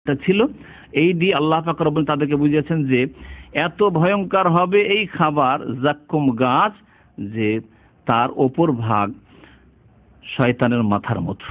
ছিল। এই দিয়ে আল্লাহ পাক রব্বুল তাদেরকে বুঝিয়েছেন যে এত ভয়ঙ্কর হবে এই খাবার জাক্কুম গাছ যে তার ওপর ভাগ শয়তানের মাথার মতো।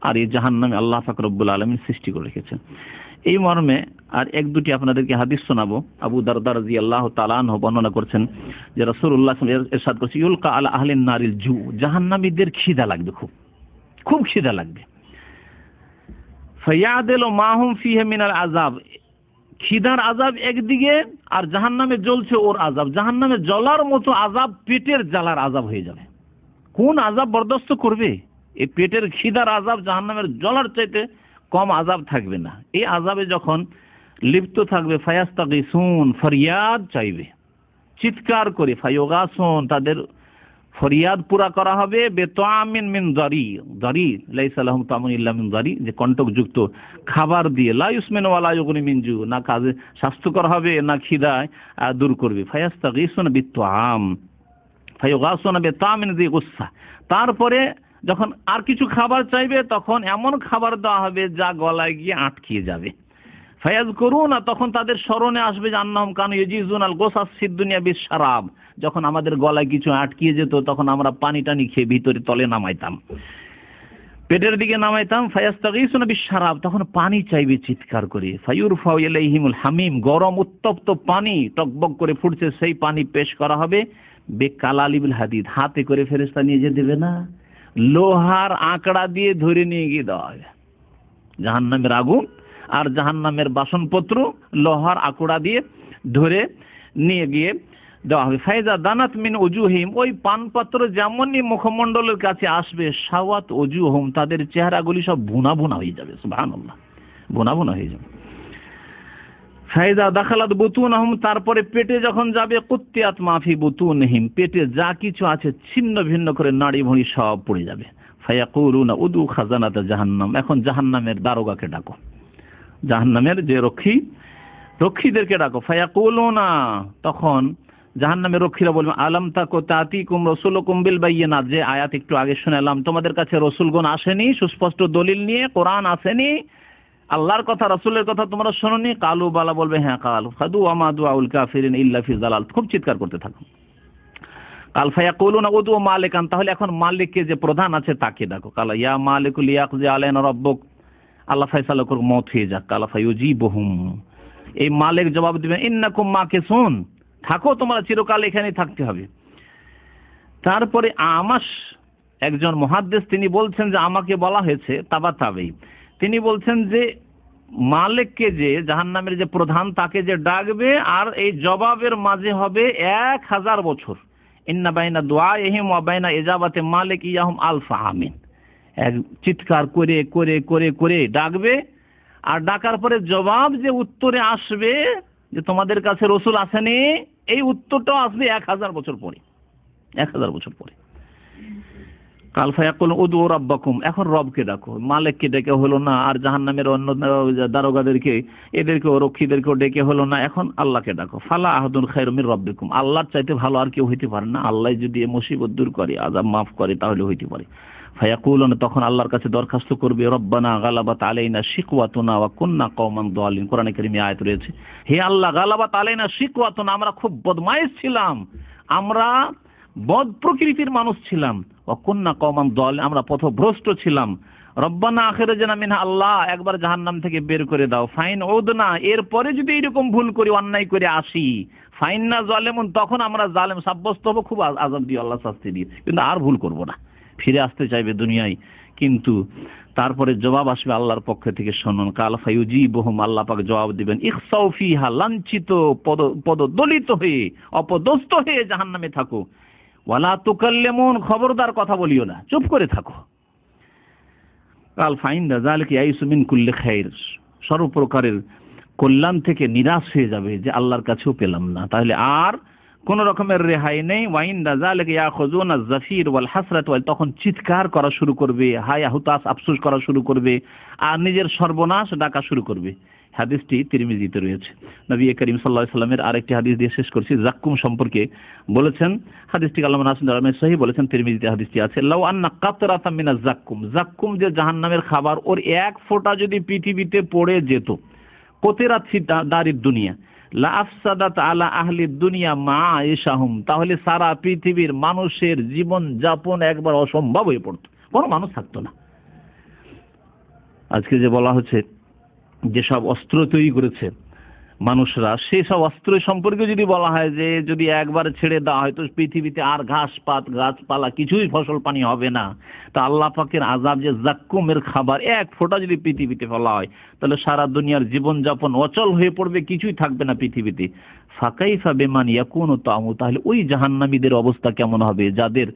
আর এই জাহান্নামে আল্লাহ পাক রব্বুল আলামিন সৃষ্টি করে রেখেছেন। এই মর্মে আর এক দুটি আপনাদেরকে হাদিস শোনাবো। আবু দারদা রাদিয়াল্লাহু তাআলা আনহু বর্ণনা করছেন যে রাসূলুল্লাহ সাল্লাল্লাহু আলাইহি ওয়াসাল্লাম ইরশাদ করেছেন, ইউলকা আলা আহলিন নারিল জু, জাহান্নামীদের খিদা লাগবে, খুব খিদা লাগবে। ফায়াদিলু মাহুম ফিহি মিনাল আযাব, খিদার আযাব একদিকে আর জাহান্নামে জ্বলছে ওর আযাব, জাহান্নামে জ্বলার মতো আযাব পেটের জ্বালার আযাব হয়ে যাবে। কোন আযাব বরদাস্ত করবে? এই পেটের খিদার আযাব জাহান্নামের জ্বলার চাইতে কম আযাব থাকবে না। এই আযাবে যখন লিপ্ত থাকবে ফায়াস্তাগিসুন, ফরিয়াদ চাইবে, চিৎকার করে, ফায়ুগাসুন, তাদের ফরিয়াদ পুরা করা হবে, বেতামিন মিন দারি, দারি লাইসা লাহুম তামুন ইল্লা মিন দারি, যে কণ্টকযুক্ত খাবার দিয়ে, লা ইউসমিন ওয়ালা ইউগনি মিন জু, না কাজে স্বাস্থ্যকর হবে না খিদায় দূর করবে। ফায়াস্তাগিসুন বিতাম ফায়ুগাসুন বেতামিন জি গুসসা, তারপরে যখন আর কিছু খাবার চাইবে তখন এমন খাবার দেওয়া হবে যা গলায় গিয়ে আটকিয়ে যাবে। ফায়াজ করুন, তখন তাদের স্মরণে আসবে যে আন্নাহুম কানু ইয়াজিজুন আল গোসাস ফিদ দুনিয়া বিশরাব, যখন আমাদের গলায় কিছু আটকিয়ে যেত তখন আমরা পানি টানি খেয়ে ভিতরে তলে নামাইতাম, পেটের দিকে নামাইতাম। ফায়াস্তাগিসুন বিশরাব, তখন পানি চাইবে চিৎকার করে। ফায়ুরফাউ ইলাইহিমুল হামিম, গরম উত্তপ্ত পানি টকবক করে ফুটছে, সেই পানি পেশ করা হবে। বেকালালিবিল হাদিদ, হাতে করে ফেরেশতা নিয়ে যেতে দেবে না, লোহার আঁকড়া দিয়ে ধরে নিয়ে গিয়ে দেওয়া হবে। জাহান্নামের আগুন আর জাহান্নামের বাসনপত্র লোহার আঁকড়া দিয়ে ধরে নিয়ে গিয়ে দেওয়া হবে। ফাইজা দানাত মিন উজুহিম, ওই পানপাত্র যেমনই মুখমণ্ডলের কাছে আসবে, সাওয়াত উজুহুম, তাদের চেহারাগুলি সব ভুনা ভুনা হয়ে যাবে। সুবহানাল্লাহ, ভুনা ভুনা হয়ে যাবে। ফাইজা দাখালাত বুতুনহুম, তারপরে পেটে যখন যাবে, কুত্তিয়াত মাফি বুতুনহিম, পেটে যা কিছু আছে ছিন্ন ভিন্ন করে নাড়ি ভুঁড়ি সব পড়ে যাবে। ফায়াকুলুনা উদু খাজানাত জাহান্নাম, এখন জাহান্নামের দারোগাকে ডাকো, জাহান্নামের যে রক্ষীদেরকে ডাকো। ফায়াকুলুনা, তখন জাহান্নামের রক্ষীরা বলবে, আলাম তাকু তাতিকুম রাসূলুকুম বিল বায়িনাত, যে আয়াত একটু আগে শুনালাম, তোমাদের কাছে রাসূলগণ আসেনি সুস্পষ্ট দলিল নিয়ে, কোরআন আসেনি, আল্লাহর কথা রাসূলের কথা তোমরা শোনোনি? কালু বালা, বলবে হ্যাঁ। কালু ফাদু আমা দুআউল কাফিরিন ইল্লা ফি যালাল, খুব চিৎকার করতে থাকো। কাল ফায়াকুলুনা উদু মালিকান, তাহলে এখন মালিককে, যে প্রধান আছে তাকে ডাকো। কালা ইয়া মালিকু লিয়াকজি আলাইনা রাব্বুক, আল্লাহ ফয়সালা করে মত হয়ে যাক। কালা ফায়ুজিবুহুম, এই মালিক জবাব দিবেন, ইন্নাকুম মাকিসুন, থাকো, তোমরা চিরকাল এখানেই থাকতে হবে। তারপরে আমাশ একজন মুহাদ্দিস, তিনি বলছেন যে আমাকে বলা হয়েছে তাবাতাবেই, তিনি বলছেন যে মালিককে, যে জাহান্নামের যে প্রধান, তাকে যে ডাকবে আর এই জবাবের মাঝে হবে 1000 বছর। ইন্না বাইনা দুআইহিম ওয়া বাইনা ইজাবাতি মালিক ইয়াহুম আলফ আমিন, এক চিৎকার করে করে করে করে ডাকবে, আর ডাকার পরে জবাব যে উত্তরে আসবে যে তোমাদের কাছে রসুল আসেনি, এই উত্তরটাও আসবে 1000 বছর পরে, 1000 বছর পরে। কাল ফায়াকুল উদু রাব্বাকুম, এখন রবকে ডাকো, মালিককে ডেকে হলো না, আর জাহান্নামের অন্য দারোগাদেরকে, এদেরকেও রক্ষীদেরকেও ডেকে হলো না, এখন আল্লাহকে ডাকো। ফালা আহাদুন খায়রুম মির রাব্বিকুম, আল্লাহর চাইতে ভালো আর কেউ হইতে পারে না। আল্লাহ যদি এই মুসিবত দূর করে, আযাব মাফ করে, তাহলে হইতে পারে। ফায়াকুলুন, তখন আল্লাহর কাছে দরখাস্ত করবে, রব্বানা গালাবাত আলাইনা শিকওয়াতুনা ওয়া কুননা কওমান যালিম, কোরআনে কারীমে আয়াত রয়েছে, হে আল্লাহ, গালাবাত আলাইনা শিকওয়াতুনা, আমরা খুব বদমাইশ ছিলাম, আমরা বদ প্রকৃতির মানুষ ছিলাম, ওয়া কুননা কওমান যালিম, আমরা পথভ্রষ্ট ছিলাম। রব্বানা আখিরাজনা মিনহা, আল্লাহ একবার জাহান্নাম থেকে বের করে দাও। ফাইন উদনা, এরপরে যদি এরকম ভুল করি, অন্যায় করে আসি, ফাইন্না যালিমুন, তখন আমরা জালেম সাব্যস্ত হব, খুব আযাব দিয়ে, আল্লাহ শাস্তি দিয়ে, কিন্তু আর ভুল করব না। ফিরে আসতে চাইবে দুনিয়ায়, কিন্তু তারপরে জবাব আসবে আল্লাহর পক্ষ থেকে, শুনুন। কাল ফায়ুজিবুহুম, আল্লাহ পাক জবাব দিবেন, ইখসাউ ফিহা, লাঞ্ছিত, পদদলিত হয়ে, অপদস্থ হয়ে জাহান্নামে থাকো। ওয়ালা তুকাল্লিমুন, খবরদার কথা বলিও না, চুপ করে থাকো। কাল ফাইন্দা যালিকা ইয়াইসু মিন কুল্লি খাইর, সর্বপ্রকারের কল্যাণ থেকে নিরাশ হয়ে যাবে যে আল্লাহর কাছেও পেলাম না, তাহলে আর কোন রকমের রেহাই নেই। ওয়াইন্দা যালিকা ইয়াখুযুনা আয-যাফির ওয়াল হাসরাত, তখন চিৎকার করা শুরু করবে, হায় হুতাশ আফসোস করা শুরু করবে, আর নিজের সর্বনাশ ডাকা শুরু করবে। হাদিসটি তিরমিজিতে রয়েছে। নবী করিম সাল্লাল্লাহু আলাইহি সাল্লামের আরেকটি হাদিস দিয়ে শেষ করছি, জাক্কুম সম্পর্কে বলেছেন, হাদিসটি আল্লামা নাসিরুদ্দিন আলবানী সহিহ বলেছেন, তিরমিজিতে হাদিসটি আছে, লাউ আন্না কাতরাতাম মিনাজ জাক্কুম, জাক্কুম যে জাহান্নামের খাবার, ওর এক ফোঁটা যদি পৃথিবীতে পড়ে যেত, কতিরাত ফি দারিদ দুনিয়া লা আফসাদাত আলা আহলি দুনিয়া মা আয়েশাহুম, তাহলে সারা পৃথিবীর মানুষের জীবন যাপন একবার অসম্ভব হয়ে পড়তো, কোনো মানুষ থাকতো না। আজকে যে বলা হচ্ছে যেসব অস্ত্র তৈরি করেছে মানুষরা, সেই সব অস্ত্র সম্পর্কে যদি বলা হয় যে যদি একবার ছেড়ে দেওয়া হয় তো পৃথিবীতে আর ঘাস পাত গাছপালা কিছুই ফসল পানি হবে না, তা আল্লাহ পাকের আযাব যে জাক্কুমের খাবার এক ফোঁটা যদি পৃথিবীতে ফেলা হয় তাহলে সারা দুনিয়ার জীবনযাপন অচল হয়ে পড়বে, কিছুই থাকবে না পৃথিবীতে। ফাকাইফা বিমান ইয়াকুনু তা'মু, তাহলে ওই জাহান্নামীদের অবস্থা কেমন হবে যাদের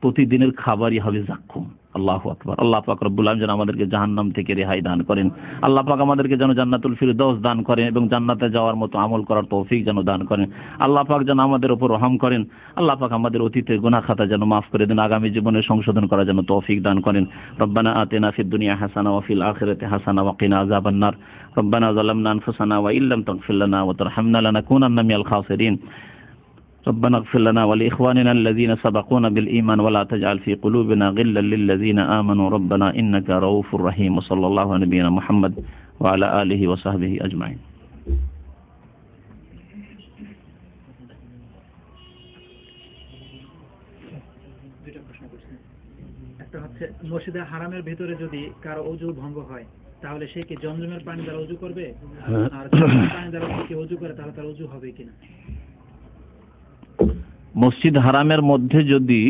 প্রতিদিনের খাবারই হবে জাক্কুম। আল্লাহু আকবার। আল্লাহ পাক রব্বুল আলামিন যেন আমাদেরকে জাহান্নাম থেকে রেহাই দান করেন। আল্লাহ পাক আমাদেরকে যেন জান্নাতুল ফিরদৌস দান করেন এবং জান্নাতে যাওয়ার মতো আমল করার তৌফিক যেন দান করেন। আল্লাহ পাক যেন আমাদের উপর রহম করেন। আল্লাহ পাক আমাদের অতীতের গুনাহ খাতা যেন মাফ করে দেন, আগামী জীবনে সংশোধন করার জন্য তৌফিক দান করেন। রব্বানা আতিনা ফিদ দুনিয়া হাসানা ওয়া ফিল আখিরাতি হাসানা ওয়া কিনা আযাবান নার। রব্বানা যালামনা আনফুসানা ওয়া ইল্লাম তাগফির লানা ওয়া তারহামনা লানাকুনান্না মিনাল খাসিরিন। ربنا اغفر لنا ولإخواننا الذين سبقونا بالإيمان ولا تجعل في قلوبنا غلا للذين آمنوا ربنا إنك رؤوف رحيم وصلى الله على نبينا محمد وعلى آله وصحبه أجمعين. একটা হচ্ছে মসজিদে হারামের ভিতরে যদি কারো ওযু ভঙ্গ হয় তাহলে সে কি জমজমের পানি দ্বারা ওযু করবে, আর জমজমের পানি দ্বারা কি ওযু করে তাহলে তার ওযু হবে কিনা? মসজিদ হারামের মধ্যে যদি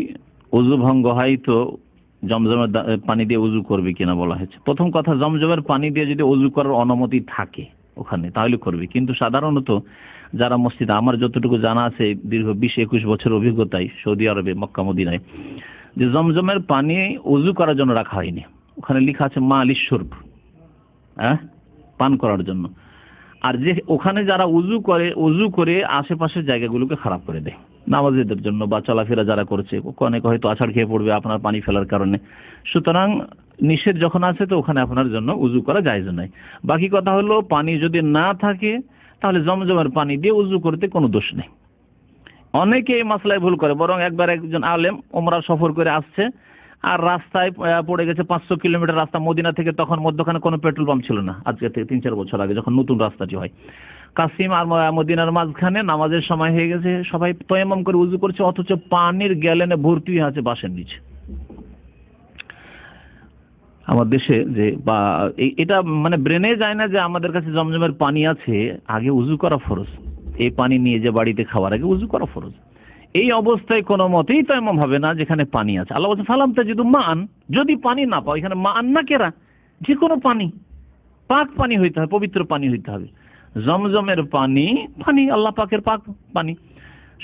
ওযু ভঙ্গ হয় তো জমজমের পানি দিয়ে ওযু করবে কিনা বলা হয়েছে। প্রথম কথা, জমজমের পানি দিয়ে যদি ওযু করার অনুমতি থাকে ওখানে তাহলে করবে, কিন্তু সাধারণত যারা মসজিদ, আমার যতটুকু জানা আছে দীর্ঘ 20-21 বছর অভিজ্ঞতায় সৌদি আরবে মক্কা মদিনায়, যে জমজমের পানি ওযু করার জন্য রাখা হয়নি, ওখানে লেখা আছে মা আলিশ শুরব, পান করার জন্য। আর যে ওখানে যারা ওযু করে আশেপাশের জায়গাগুলোকে খারাপ করে দেয় নামাজীদের জন্য, বা চলাফেরা যারা করছে, অনেকে হয়তো আছাড় খেয়ে পড়বে আপনার পানি ফেলার কারণে। সুতরাং নিষেধ যখন আছে তো ওখানে আপনার জন্য উযু করা জায়েজ নাই। বাকি কথা হলো পানি যদি না থাকে তাহলে জমজমের পানি দিয়ে উযু করতে কোনো দোষ নেই। অনেকে এই মাসলায় ভুল করে, বরং একবার একজন আলেম ওমরা সফর করে আসছে আর রাস্তায় পড়ে গেছে 500 কিলোমিটার রাস্তা মদিনা থেকে, তখন মধ্যখানে কোনো পেট্রোল পাম্প ছিল না, আজকে থেকে 3-4 বছর আগে যখন নতুন রাস্তাটি হয়। কাসিম আর মদিনার মাঝখানে নামাজের সময় হয়ে গেছে, সবাই তায়াম্মুম করে উযু করছে, অথচ পানির গ্যালেনে ভর্তি আছে বাসের নিচে। আমার দেশে যে বা এটা মানে ব্রেনে যায় না যে আমাদের কাছে জমজমের পানি আছে, আগে উযু করা ফরজ, এই পানি নিয়ে যে বাড়িতে খাওয়ার আগে উযু করা ফরজ। এই অবস্থায় কোনো মতেই তায়াম্মুম হবে না যেখানে পানি আছে। আল্লাহ বলেন ফালাম তাজিদু মান, যদি পানি না পাও, এখানে মান না কেরা, যে কোনো পানি, পাক পানি হইতে হবে, পবিত্র পানি হইতে হবে। জমজমের পানি আল্লাহ পাকের পাক পানি,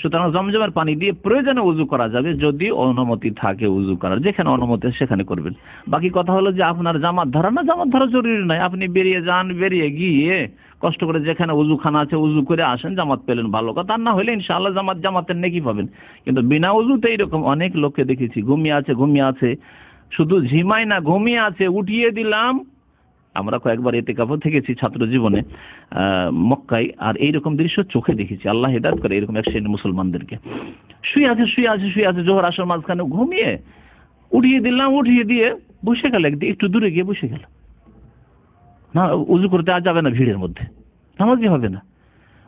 সুতরাং জমজমের পানি দিয়ে প্রয়োজনে উযু করা যাবে যদি অনুমতি থাকে উযু করার, যেখানে অনুমতি সেখানে করবেন। বাকি কথা হলো যে আপনার জামাত ধরা না, জামাত ধরা জরুরি নয়, আপনি বেরিয়ে যান, বেরিয়ে গিয়ে কষ্ট করে যেখানে উযুখানা আছে উযু করে আসেন, জামাত পেলেন ভালো কথা, আর না হলে ইনশাআল্লাহ জামাতের নেকি পাবেন। কিন্তু বিনা উযুতে এইরকম অনেক লোককে দেখেছি, ঘুমিয়ে আছে, শুধু ঝিমাই না, ঘুমিয়ে আছে, উঠিয়ে দিলাম। আমরা কয়েকবার ইতিকাফও থেকেছি ছাত্র জীবনে মক্কায়, আর এইরকম দৃশ্য চোখে দেখেছি। আল্লাহ হেদায়েত করে এরকম এক শ্রেণীর মুসলমানদেরকে। শুয়ে আছে জোহর আসর মাঝখানে ঘুমিয়ে, উঠিয়ে দিলাম, উঠিয়ে দিয়ে বসে গেল, একটু দূরে গিয়ে বসে গেল। না, উযু করতে আর যাবে না, ভিড়ের মধ্যে নামাজই হবে না।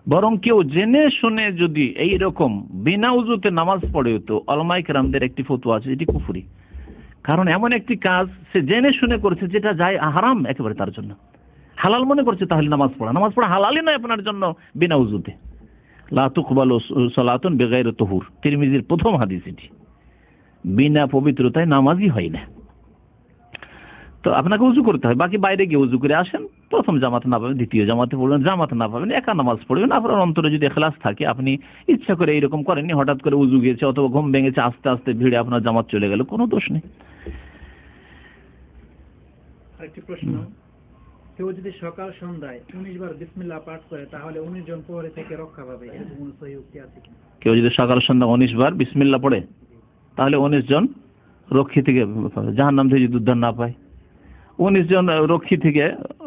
বরং কেউ জেনে শুনে যদি এইরকম বিনা উযুতে নামাজ পড়ে, তো উলামায়ে কেরামদের একটি ফতোয়া আছে, এটি কুফরি। কারণ এমন একটি কাজ সে জেনে শুনে করছে যেটা যায় হারাম একেবারে তার জন্য। হালাল মনে করছে তাহলে নামাজ পড়া হালালই নয় আপনার জন্য বিনা উযুতে। লা তুকবালু সালাতুন বিগাইরি তুহুর, তিরমিজির প্রথম হাদিস এটি। বিনা পবিত্রতায় নামাজই হয় না। তো আপনাকে উযু করতে হয়, বাকি বাইরে গিয়ে উযু করে আসেন, প্রথম জামাত না পাবেন দ্বিতীয় জামাতে পড়বেন, জামাত না পাবেন একা নামাজ পড়বেন। আপনার অন্তরে যদি ইখলাস থাকে, আপনি ইচ্ছা করে এইরকম করেননি, হঠাৎ করে উযু গিয়েছে অথবা ঘুম ভেঙেছে, আস্তে আস্তে ভিড়ে আপনার জামাত চলে গেল, কোনো দোষ নেই। আরেকটি প্রশ্ন, কেউ যদি সকাল সন্ধ্যায় 19 বার বিসমিল্লাহ পাঠ করে তাহলে 19 জন প্রহরী থেকে রক্ষা পাবে, এরকম কোনো সহিহ উক্তি আছে কিনা? কেউ যদি সকাল সন্ধ্যা 19 বার বিসমিল্লাহ পড়ে তাহলে 19 জন রক্ষী থেকে জাহান্নাম থেকে যদি উদ্ধার না পায়। 19 জন রক্ষী থেকে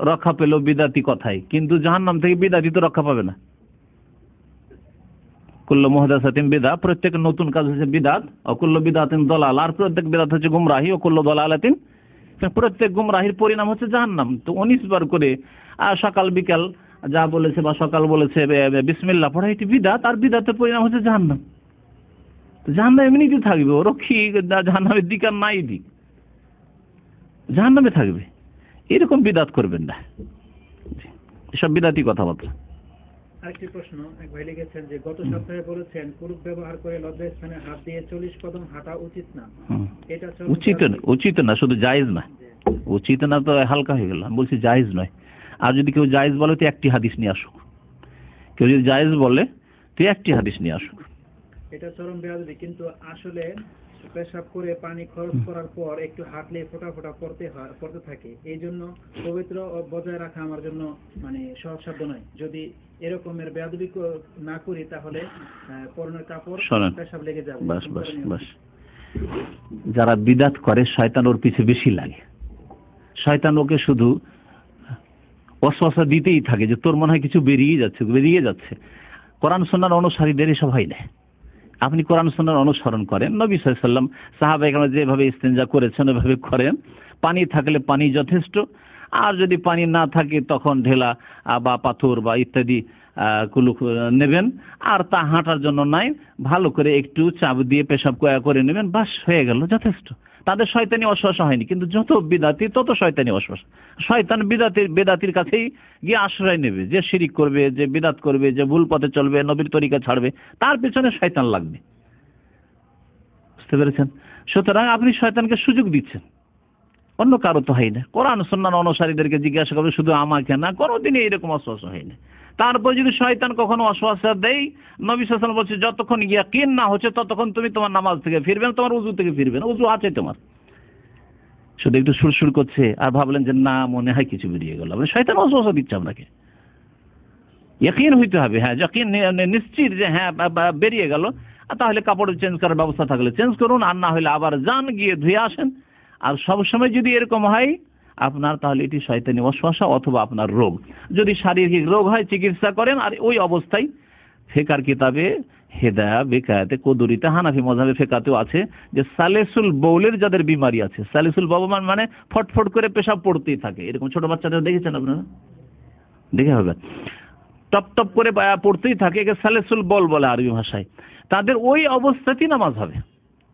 রক্ষা পেল বিদাতি কথাই, কিন্তু জাহান্নাম থেকে বিদাতি তো রক্ষা পাবে না। কুল্লু মুহদাসাতিন বিদআহ, প্রত্যেক নতুন কাজ হচ্ছে বিদআত, ও কুল্লু বিদআতিন দালালা, আর প্রত্যেক বিদআত হচ্ছে গুমরাহি, ও কুল্লু দালালাতিন, প্রত্যেক গুমরাহির পরিণাম হচ্ছে জাহান্নাম। তো 19 বার করে সকাল বিকাল যা বলেছে বা সকাল বলেছে বিসমিল্লাহ পড়া, এটি বিদআত, আর বিদআতের পরিণাম হচ্ছে জাহান্নাম। তো জাহান্নাম এমনিতেই থাকবে, ও রক্ষী জাহান্নামের দিক আর নাই দিক, জাহান্নামে থাকবে। এরকম বিদআত করবেন না, এসব বিদআতি কথাবার্তা। আরেকটি প্রশ্ন, এক ভাই লিখেছেন যে গত সপ্তাহে বলেছেন কুরুপ ব্যবহার করে লজ্জাস্থানে হাত দিয়ে 40 কদম হাঁটা উচিত না, এটা উচিত না, শুধু জায়েজ না। উচিত না তো হালকা হয়ে গেল, আমি বলছি জায়েজ নয়। আর যদি কেউ জায়েজ বলে তো একটি হাদিস নিয়ে আসুক, কেউ যদি জায়েজ বলে তো একটি হাদিস নিয়ে আসুক। এটা চরম বেয়াদবি, কিন্তু আসলে পেশাব করে পানি খরচ করার পর একটু হাঁটলে ফোঁটা ফোঁটা পড়তে থাকে, এই জন্য পবিত্র ও বজায় রাখা আমার জন্য মানে সহজসাধ্য নয়। যদি এরকমের বেয়াদবি না করি তাহলে পরনের কাপড় পেশাব লেগে যাবে। বাস যারা বিদআত করে শয়তান ওর পিছে বেশি লাগে, শয়তান ওকে শুধু ওয়াসওয়াসা দিতেই থাকে যে তোর মনে হয় কিছু বেরিয়ে যাচ্ছে। কোরআন সুন্নাহর অনুসারীদের এসব হয় না। আপনি কোরআন সুন্নাহর অনুসরণ করেন, নবী সাল্লাল্লাহু আলাইহি ওয়াসাল্লাম সাহাবায়ে কেরাম যেভাবে ইস্তেঞ্জা করেছেন ওইভাবে করেন। পানি থাকলে পানি যথেষ্ট, আর যদি পানি না থাকে তখন ঢেলা বা পাথর বা ইত্যাদি কুলুক নেবেন। আর তা হাঁটার জন্য নাই, ভালো করে একটু চাপ দিয়ে পেশাব করে নেবেন, বাস হয়ে গেল, যথেষ্ট। তাদের শয়তানি ওয়াসওয়াসা হয়নি। কিন্তু যত বিদআতি তত শয়তানি ওয়াসওয়াসা। শয়তান বেদাতির কাছেই গিয়ে আশ্রয় নেবে, যে শিরিক করবে, যে বিদআত করবে, যে ভুল পথে চলবে, নবীর তরিকা ছাড়বে, তার পেছনে শয়তান লাগবে। বুঝতে পেরেছেন? সুতরাং আপনি শয়তানকে সুযোগ দিচ্ছেন, অন্য কারো তো হয় না। কোরআন সুন্নাহর অনুসারীদেরকে জিজ্ঞাসা করবে, শুধু আমাকে না, কোনোদিনই এরকম ওয়াসওয়াসা হয় না। তারপর যদি শয়তান কখনো ওয়াসওয়াসা দেয়, নবী সাল্লাল্লাহু আলাইহি ওয়াসাল্লাম বলছে যতক্ষণ ইয়াকিন না হচ্ছে ততক্ষণ তুমি তোমার নামাজ থেকে ফিরবে না, তোমার উযু থেকে ফিরবে না। উযু আছে তোমার, শুধু একটু সুরসুর করছে আর ভাবলেন যে না মনে হয় কিছু বেরিয়ে গেল, শয়তান ওয়াসওয়াসা দিচ্ছে আপনাকে। ইয়াকিন হইতে হবে, হ্যাঁ ইয়াকিন নিশ্চিত যে হ্যাঁ বেরিয়ে গেল, তাহলে কাপড় চেঞ্জ করার ব্যবস্থা থাকলে চেঞ্জ করুন, আর না হলে আবার যান, গিয়ে ধুয়ে আসেন। আর সবসময় যদি এরকম হয় আপনার, তাহলে এটি শয়তানি ওয়াসওয়াসা অথবা আপনার রোগ। যদি শারীরিক রোগ হয় চিকিৎসা করেন। আর ওই অবস্থায় ফিকহের কিতাবে হেদায়া বেকায়াতে কদুরিতে হানাফি মাযহাবে ফিকহাতেও আছে যে সালেসুল বাউলের যাদের বিমারি আছে, সালেসুল বাউল মানে ফটফট করে পেশাব পড়তেই থাকে, এরকম ছোট বাচ্চাদের দেখেছেন আপনারা? দেখে হবে টপ টপ করে পড়তেই থাকে, একে সালেসুল বাউল বলে আরবি ভাষায়। তাদের ওই অবস্থাতেই নামাজ হবে।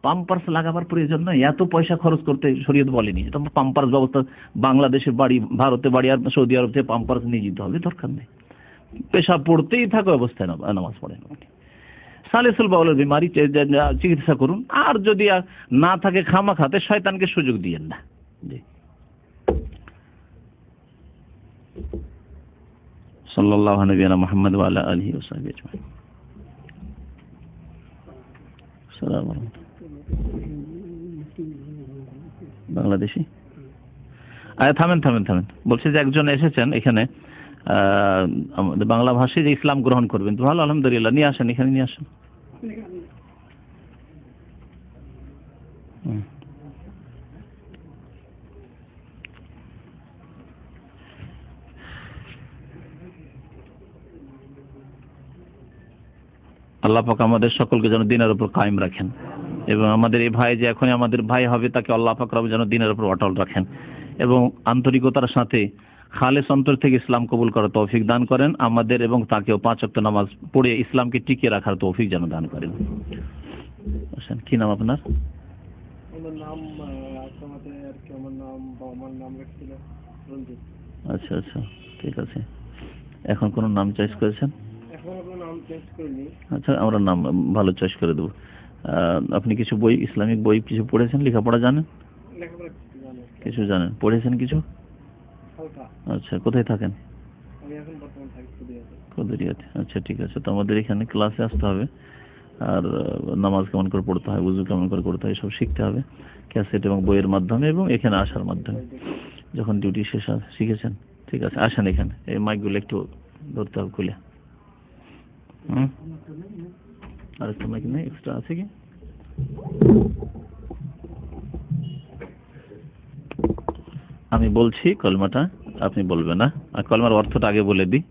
পাম্পার্স লাগাবার প্রয়োজন নয়, এত পয়সা খরচ করতে শরীয়ত বলেনি। পাম্পার্স ব্যবস্থা বাংলাদেশের বাড়ি, ভারতে বাড়ি, আর সৌদি আরব থেকে পাম্পার্স নিয়ে যেতে হবে, দরকার নেই। পেশাব পড়তেই থাকা অবস্থায় নামাজ পড়েন। সালেসুল বাউলের বিমারি চিকিৎসা করুন। আর যদি না থাকে খামাখাতে শয়তানকে সুযোগ দিয়েন না। জি, সাল্লাল্লাহু আলাইহি মুহাম্মদ ওয়া আলা আলিহি ওয়া সাহবিহি আজমাইন। আসসালামু আলাইকুম। বাংলাদেশি থামেন। বলছে যে একজন এসেছেন এখানে আমাদের বাংলা ভাষায় যে ইসলাম গ্রহণ করবেন, তো ভালো, আলহামদুলিল্লাহ, নিয়ে আসেন, এখানে নিয়ে আসেন। আল্লাহ পাক আমাদের সকলকে যেন দ্বীনের উপর কায়েম রাখেন, এবং আমাদের এই ভাই যে এখনই আমাদের ভাই হবে তাকে আল্লাহ পাক রব যেন দ্বীনের উপর অটল রাখেন, এবং আন্তরিকতার সাথে খালেস অন্তর থেকে ইসলাম কবুল করার তৌফিক দান করেন আমাদের, এবং তাকেও 5 ওয়াক্ত নামাজ পড়ে ইসলামকে টিকিয়ে রাখার তৌফিক যেন দান করেন। কি নাম আপনার? আমার নাম আমার নাম রাখছিল রঞ্জিত। আচ্ছা, ঠিক আছে। এখন কোন নাম চয়েস করেছেন? এখন কোনো নাম চয়েস করিনি। আচ্ছা, আমরা নাম ভালো চয়েস করে দেবো। আপনি কিছু বই, ইসলামিক বই কিছু পড়েছেন? লেখাপড়া জানেন? লেখাপড়া কিছু জানেন? পড়েছেন কিছু? আচ্ছা, কোথায় থাকেন? আমি এখন বর্তমানে থাকি কদুরিয়াতে। আচ্ছা, ঠিক আছে। তো আমাদের এখানে ক্লাসে আসতে হবে, আর নামাজ কেমন করে পড়তে হয়, ওযু কেমন করে করতে হয়, সব শিখতে হবে ক্যাসেট এবং বইয়ের মাধ্যমে, এবং এখানে আসার মাধ্যমে। যখন ডিউটি শেষ শিখেছেন। ঠিক আছে, আসেন এখানে, এই মাইকগুলো একটু ধরতে হবে খুলে। আরেকটা মাইক নেই, এক্সট্রা আছে কি? আমি বলছি কলমাটা, আপনি বলবেন না, আর কলমার অর্থটা আগে বলে দিই।